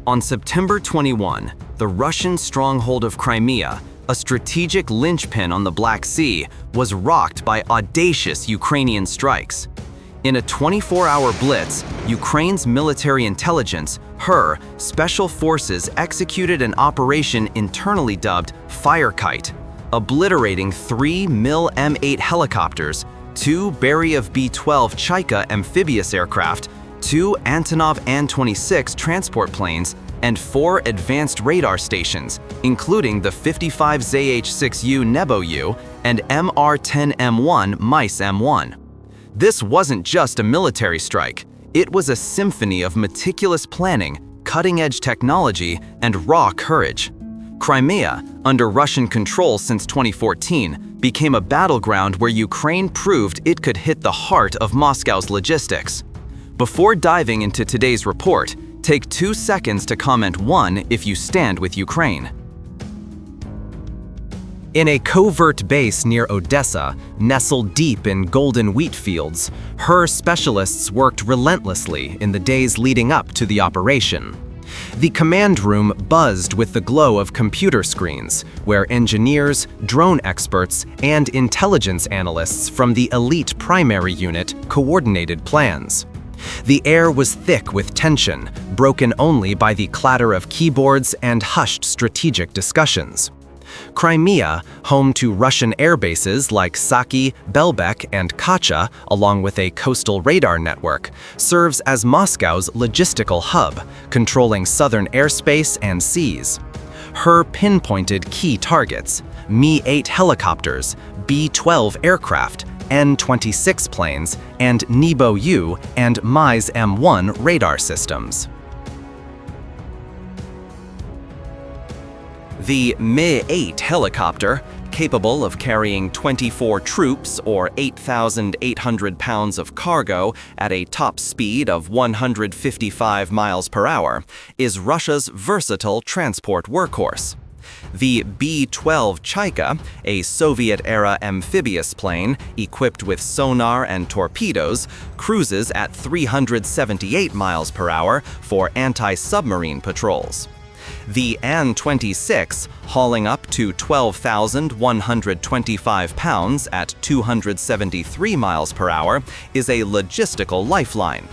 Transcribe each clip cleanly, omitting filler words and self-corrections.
On September 21, the Russian stronghold of Crimea, a strategic linchpin on the Black Sea, was rocked by audacious Ukrainian strikes. In a 24-hour blitz, Ukraine's military intelligence, her special forces executed an operation internally dubbed Kite, obliterating 3 Mys M1 helicopters, 2 Beryov B-12 Chaika amphibious aircraft, 2 Antonov An-26 transport planes, and 4 advanced radar stations, including the 55 ZH-6U Nebo-U and MR-10M1 Mys M1. This wasn't just a military strike, it was a symphony of meticulous planning, cutting-edge technology, and raw courage. Crimea, under Russian control since 2014, became a battleground where Ukraine proved it could hit the heart of Moscow's logistics. Before diving into today's report, take 2 seconds to comment 1 if you stand with Ukraine. In a covert base near Odessa, nestled deep in golden wheat fields, her specialists worked relentlessly in the days leading up to the operation. The command room buzzed with the glow of computer screens, where engineers, drone experts, and intelligence analysts from the elite primary unit coordinated plans. The air was thick with tension, broken only by the clatter of keyboards and hushed strategic discussions. Crimea, home to Russian air bases like Saki, Belbek, and Kacha, along with a coastal radar network, serves as Moscow's logistical hub, controlling southern airspace and seas. Her pinpointed key targets: Mi-8 helicopters, B-12 aircraft, N-26 planes, and Nebo-U and Mys M1 radar systems. The Mi-8 helicopter, capable of carrying 24 troops or 8,800 pounds of cargo at a top speed of 155 miles per hour, is Russia's versatile transport workhorse. The B-12 Chaika, a Soviet-era amphibious plane equipped with sonar and torpedoes, cruises at 378 miles per hour for anti-submarine patrols. The An-26, hauling up to 12,125 pounds at 273 miles per hour, is a logistical lifeline.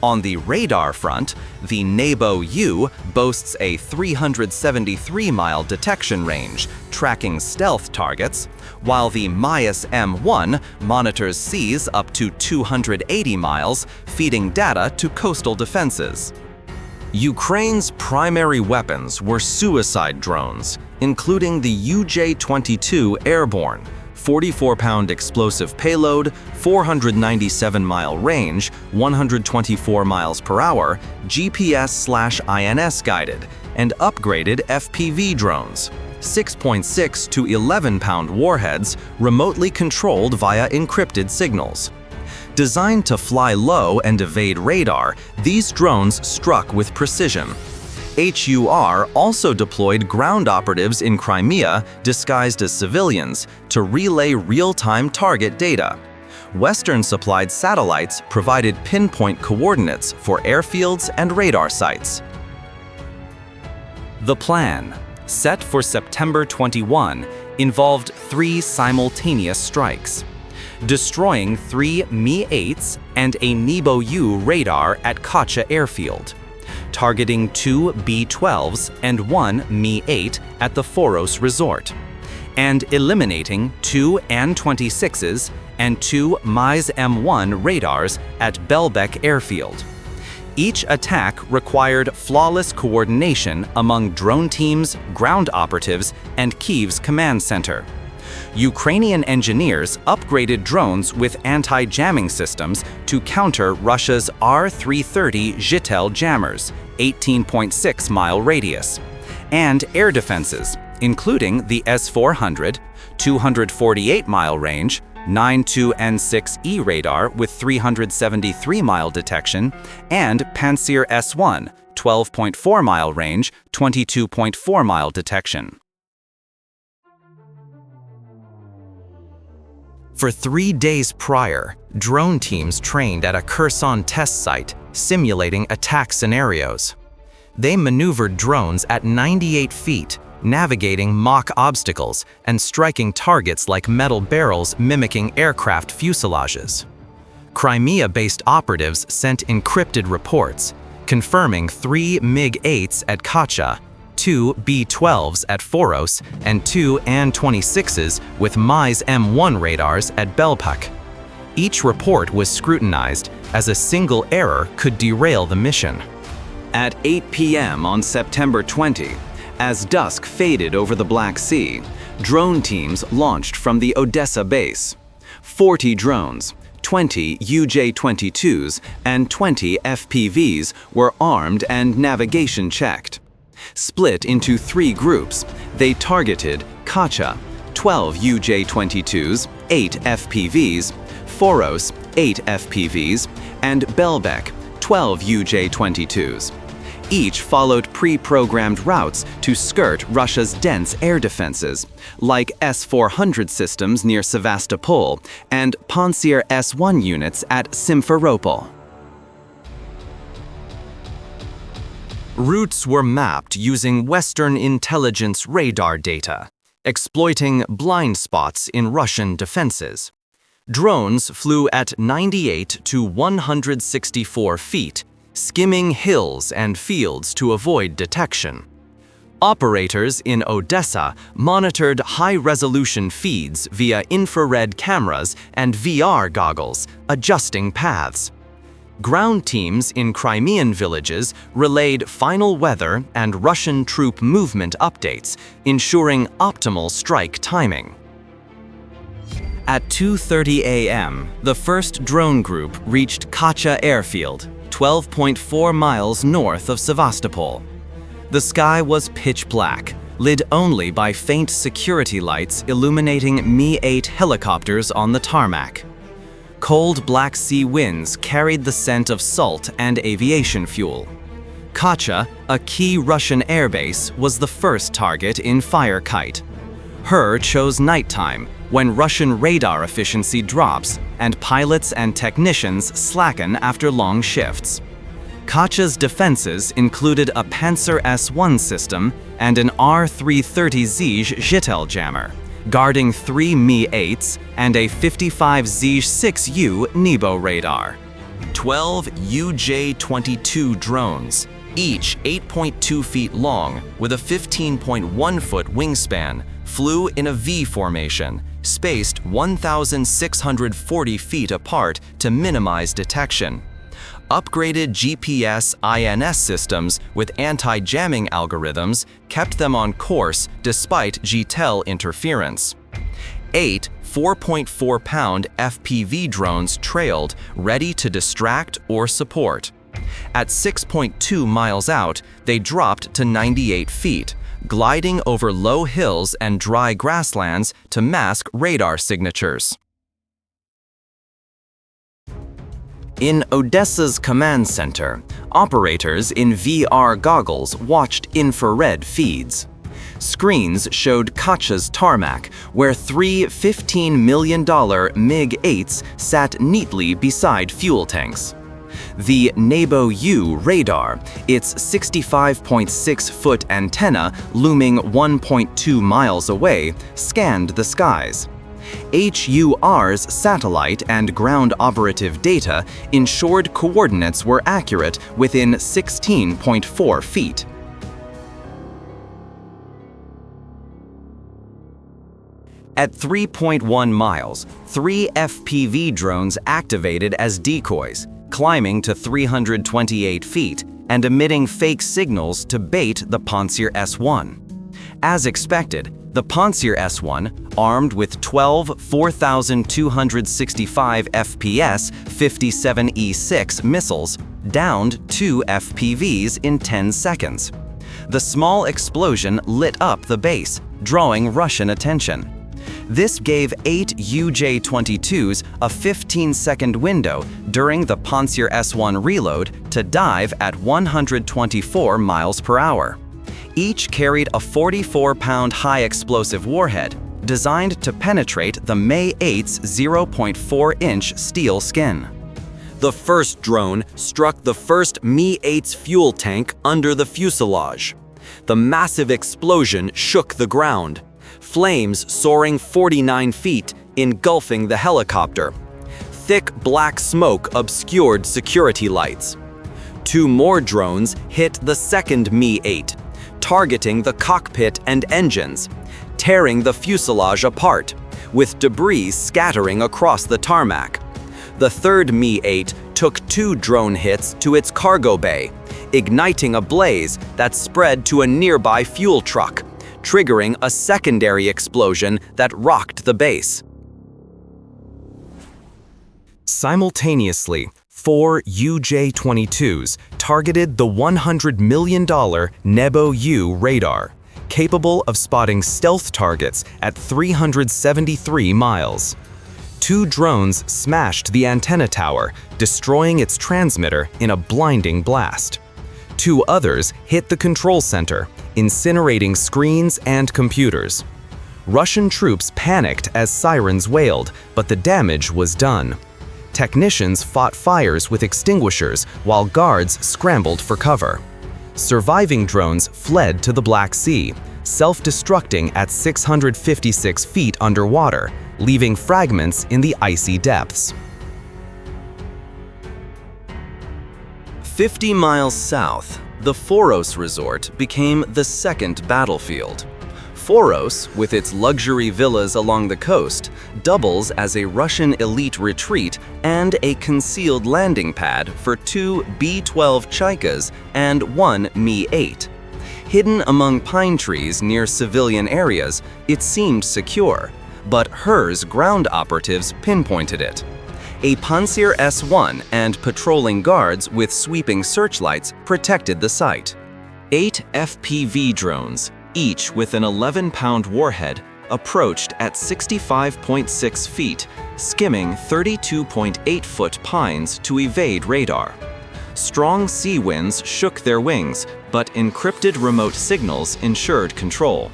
On the radar front, the Nebo-U boasts a 373-mile detection range, tracking stealth targets, while the Mys M1 monitors seas up to 280 miles, feeding data to coastal defenses. Ukraine's primary weapons were suicide drones, including the UJ-22 airborne, 44-pound explosive payload, 497-mile range, 124 miles per hour, GPS/INS guided, and upgraded FPV drones, 6.6 to 11-pound warheads remotely controlled via encrypted signals. Designed to fly low and evade radar, these drones struck with precision. HUR also deployed ground operatives in Crimea disguised as civilians to relay real-time target data. Western-supplied satellites provided pinpoint coordinates for airfields and radar sites. The plan, set for September 21, involved 3 simultaneous strikes, destroying 3 Mi-8s and a Nebo-U radar at Kacha airfield, targeting 2 B-12s and 1 Mi-8 at the Foros resort, and eliminating 2 An-26s and 2 Mys M1 radars at Belbek airfield. Each attack required flawless coordination among drone teams, ground operatives, and Kyiv's command center. Ukrainian engineers upgraded drones with anti-jamming systems to counter Russia's R-330 Zhitel jammers, 18.6-mile radius, and air defenses, including the S-400, 248-mile range, 92N6E radar with 373-mile detection, and Pantsir S-1, 12.4-mile range, 22.4-mile detection. For 3 days prior, drone teams trained at a Kherson test site, simulating attack scenarios. They maneuvered drones at 98 feet, navigating mock obstacles and striking targets like metal barrels mimicking aircraft fuselages. Crimea-based operatives sent encrypted reports, confirming 3 MiG-8s at Kacha, 2 B-12s at Foros, and 2 An-26s with Mys M1 radars at Belbek. Each report was scrutinized, as a single error could derail the mission. At 8 p.m. on September 20, as dusk faded over the Black Sea, drone teams launched from the Odessa base. 40 drones, 20 UJ-22s, and 20 FPVs were armed and navigation checked. Split into 3 groups, they targeted Kacha, 12 UJ-22s, 8 FPVs, Foros, 8 FPVs, and Belbek, 12 UJ-22s. Each followed pre-programmed routes to skirt Russia's dense air defenses, like S-400 systems near Sevastopol and Pantsir S-1 units at Simferopol. Routes were mapped using Western intelligence radar data, exploiting blind spots in Russian defenses. Drones flew at 98 to 164 feet, skimming hills and fields to avoid detection. Operators in Odessa monitored high-resolution feeds via infrared cameras and VR goggles, adjusting paths. Ground teams in Crimean villages relayed final weather and Russian troop movement updates, ensuring optimal strike timing. At 2:30 a.m., the first drone group reached Kacha airfield, 12.4 miles north of Sevastopol. The sky was pitch black, lit only by faint security lights illuminating Mi-8 helicopters on the tarmac. Cold Black Sea winds carried the scent of salt and aviation fuel. Kacha, a key Russian airbase, was the first target in fire Kite. Her chose nighttime, when Russian radar efficiency drops and pilots and technicians slacken after long shifts. Kacha's defenses included a Pantsir S-1 system and an R-330 Zij Zhitel jammer, guarding 3 Mi-8s and a 55 Zij-6U Nebo radar. 12 UJ-22 drones, each 8.2 feet long with a 15.1-foot wingspan, flew in a V formation, spaced 1,640 feet apart to minimize detection. Upgraded GPS INS systems with anti-jamming algorithms kept them on course despite Zhitel interference. 8 4.4-pound FPV drones trailed, ready to distract or support. At 6.2 miles out, they dropped to 98 feet, gliding over low hills and dry grasslands to mask radar signatures. In Odessa's command center, operators in VR goggles watched infrared feeds. Screens showed Kacha's tarmac, where 3 $15 million MiG-8s sat neatly beside fuel tanks. The Nebo-U radar, its 65.6-foot antenna looming 1.2 miles away, scanned the skies. HUR's satellite and ground operative data ensured coordinates were accurate within 16.4 feet. At 3.1 miles, 3 FPV drones activated as decoys, climbing to 328 feet and emitting fake signals to bait the Pantsir S-1. As expected, the Pantsir S-1, armed with 12 4,265 FPS 57E6 missiles, downed 2 FPVs in 10 seconds. The small explosion lit up the base, drawing Russian attention. This gave 8 UJ-22s a 15-second window during the Pantsir S-1 reload to dive at 124 miles per hour. Each carried a 44-pound high-explosive warhead designed to penetrate the Mi-8's 0.4-inch steel skin. The first drone struck the first Mi-8's fuel tank under the fuselage. The massive explosion shook the ground, flames soaring 49 feet, engulfing the helicopter. Thick black smoke obscured security lights. 2 more drones hit the second Mi-8, targeting the cockpit and engines, tearing the fuselage apart, with debris scattering across the tarmac. The third Mi-8 took 2 drone hits to its cargo bay, igniting a blaze that spread to a nearby fuel truck, triggering a secondary explosion that rocked the base. Simultaneously, 4 UJ-22s targeted the $100 million Nebo-U radar, capable of spotting stealth targets at 373 miles. 2 drones smashed the antenna tower, destroying its transmitter in a blinding blast. 2 others hit the control center, incinerating screens and computers. Russian troops panicked as sirens wailed, but the damage was done. Technicians fought fires with extinguishers while guards scrambled for cover. Surviving drones fled to the Black Sea, self-destructing at 656 feet underwater, leaving fragments in the icy depths. 50 miles south, the Foros resort became the second battlefield. Foros, with its luxury villas along the coast, doubles as a Russian elite retreat and a concealed landing pad for 2 B-12 Chaikas and 1 Mi-8. Hidden among pine trees near civilian areas, it seemed secure, but HER's ground operatives pinpointed it. A Pantsir S1 and patrolling guards with sweeping searchlights protected the site. 8 FPV drones, each with an 11-pound warhead, approached at 65.6 feet, skimming 32.8-foot pines to evade radar. Strong sea winds shook their wings, but encrypted remote signals ensured control.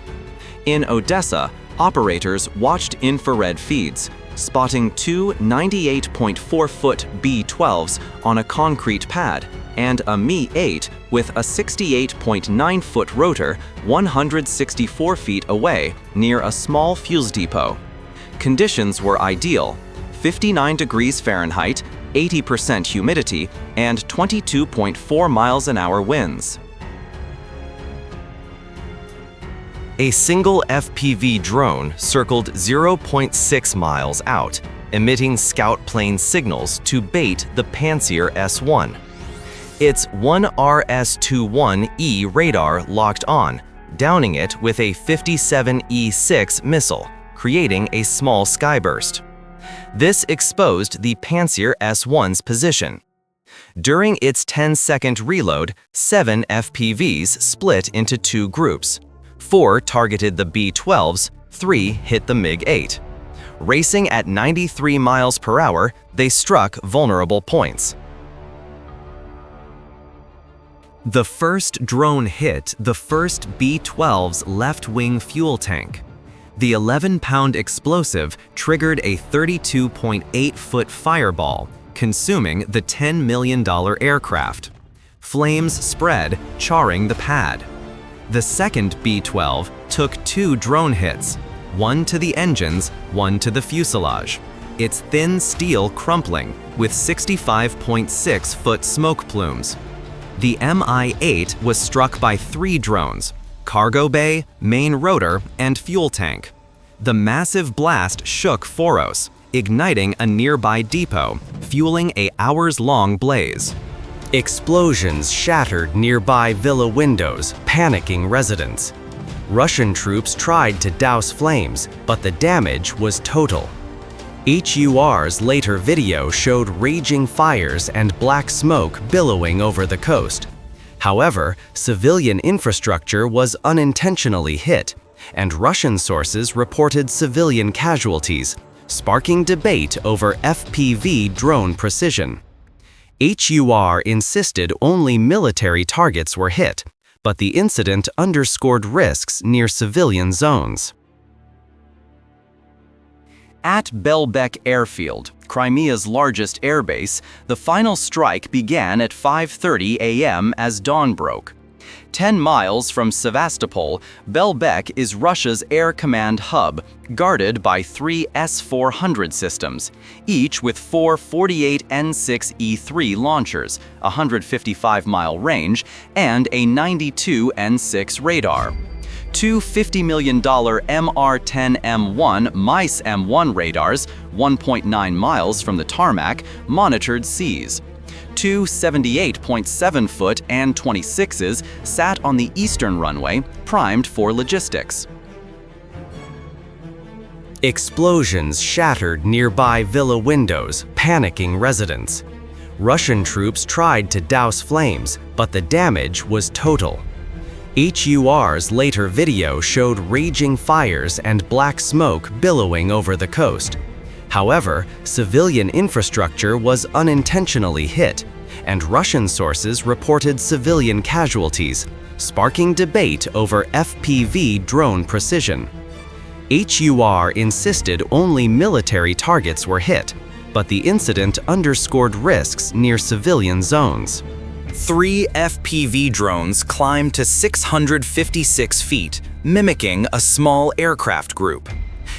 In Odessa, operators watched infrared feeds, spotting 2 98.4-foot B-12s on a concrete pad and a Mi-8 with a 68.9-foot rotor 164 feet away near a small fuel depot. Conditions were ideal: 59 degrees Fahrenheit, 80% humidity, and 22.4 miles an hour winds. A single FPV drone circled 0.6 miles out, emitting scout plane signals to bait the Pantsir S1. Its 1RS-21E radar locked on, downing it with a 57E6 missile, creating a small skyburst. This exposed the Pantsir S1's position. During its 10-second reload, 7 FPVs split into 2 groups. 4 targeted the B-12s, 3 hit the MiG-8. Racing at 93 miles per hour, they struck vulnerable points. The first drone hit the first B-12's left-wing fuel tank. The 11-pound explosive triggered a 32.8-foot fireball, consuming the $10 million aircraft. Flames spread, charring the pad. The second B-12 took 2 drone hits, one to the engines, one to the fuselage, its thin steel crumpling with 65.6-foot smoke plumes. The Mi-8 was struck by 3 drones: cargo bay, main rotor, and fuel tank. The massive blast shook Foros, igniting a nearby depot, fueling an hours-long blaze. Explosions shattered nearby villa windows, panicking residents. Russian troops tried to douse flames, but the damage was total. HUR's later video showed raging fires and black smoke billowing over the coast. However, civilian infrastructure was unintentionally hit, and Russian sources reported civilian casualties, sparking debate over FPV drone precision. HUR insisted only military targets were hit, but the incident underscored risks near civilian zones. At Belbek airfield, Crimea's largest airbase, the final strike began at 5:30 a.m. as dawn broke. 10 miles from Sevastopol, Belbek is Russia's air command hub, guarded by 3 S-400 systems, each with 4 48N6E3 launchers, a 155-mile range, and a 92 N6 radar. 2 $50 million MR-10M1 Mys M1 radars, 1.9 miles from the tarmac, monitored seas. 2 78.7-foot An-26s sat on the eastern runway, primed for logistics. Explosions shattered nearby villa windows, panicking residents. Russian troops tried to douse flames, but the damage was total. HUR's later video showed raging fires and black smoke billowing over the coast. However, civilian infrastructure was unintentionally hit, and Russian sources reported civilian casualties, sparking debate over FPV drone precision. HUR insisted only military targets were hit, but the incident underscored risks near civilian zones. 3 FPV drones climbed to 656 feet, mimicking a small aircraft group.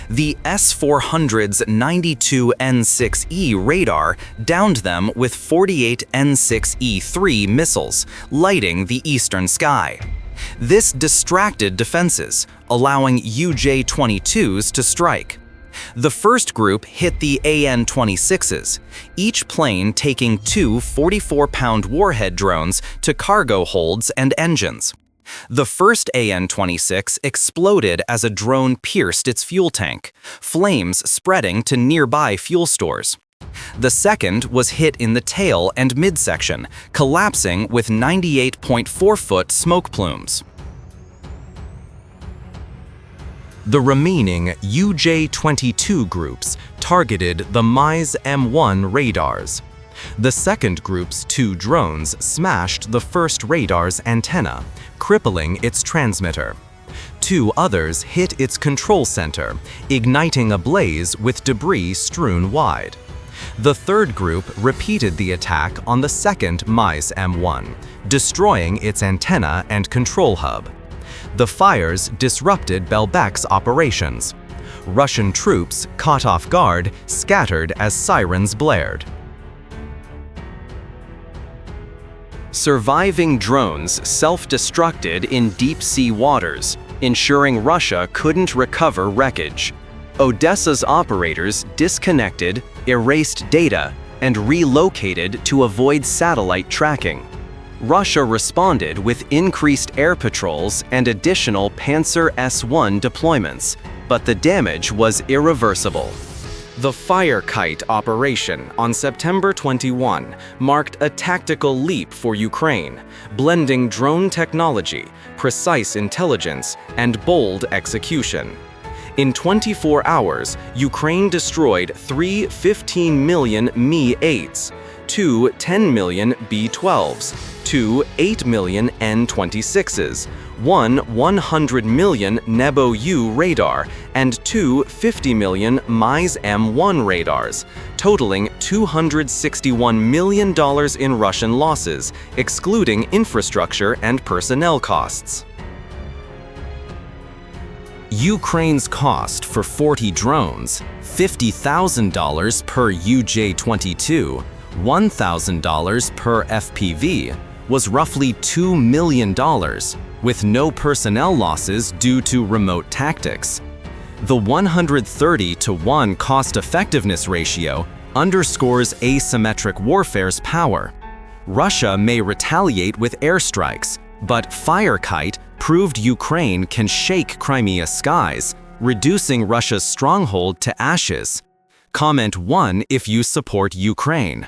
The S-400's 92 N6E radar downed them with 48 N6E3 missiles, lighting the eastern sky. This distracted defenses, allowing UJ-22s to strike. The first group hit the AN-26s, each plane taking 2 44-pound warhead drones to cargo holds and engines. The first AN-26 exploded as a drone pierced its fuel tank, flames spreading to nearby fuel stores. The second was hit in the tail and midsection, collapsing with 98.4-foot smoke plumes. The remaining UJ-22 groups targeted the Mys M1 radars. The second group's 2 drones smashed the first radar's antenna, crippling its transmitter. 2 others hit its control center, igniting a blaze with debris strewn wide. The third group repeated the attack on the second Mys M1, destroying its antenna and control hub. The fires disrupted Belbek's operations. Russian troops, caught off guard, scattered as sirens blared. Surviving drones self-destructed in deep-sea waters, ensuring Russia couldn't recover wreckage. Odessa's operators disconnected, erased data, and relocated to avoid satellite tracking. Russia responded with increased air patrols and additional Panzer S-1 deployments, but the damage was irreversible. The Kite operation on September 21 marked a tactical leap for Ukraine, blending drone technology, precise intelligence, and bold execution. In 24 hours, Ukraine destroyed 3 15 million Mi-8s, 2 10 million B-12s, 2 8 million N-26s, 1 100 million Nebo-U radar, and 2 50 million Mys M1 radars, totaling $261 million in Russian losses, excluding infrastructure and personnel costs. Ukraine's cost for 40 drones, $50,000 per UJ-22, $1,000 per FPV, was roughly $2 million, with no personnel losses due to remote tactics. The 130-to-1 cost-effectiveness ratio underscores asymmetric warfare's power. Russia may retaliate with airstrikes, but Kite proved Ukraine can shake Crimea's skies, reducing Russia's stronghold to ashes. Comment 1 if you support Ukraine.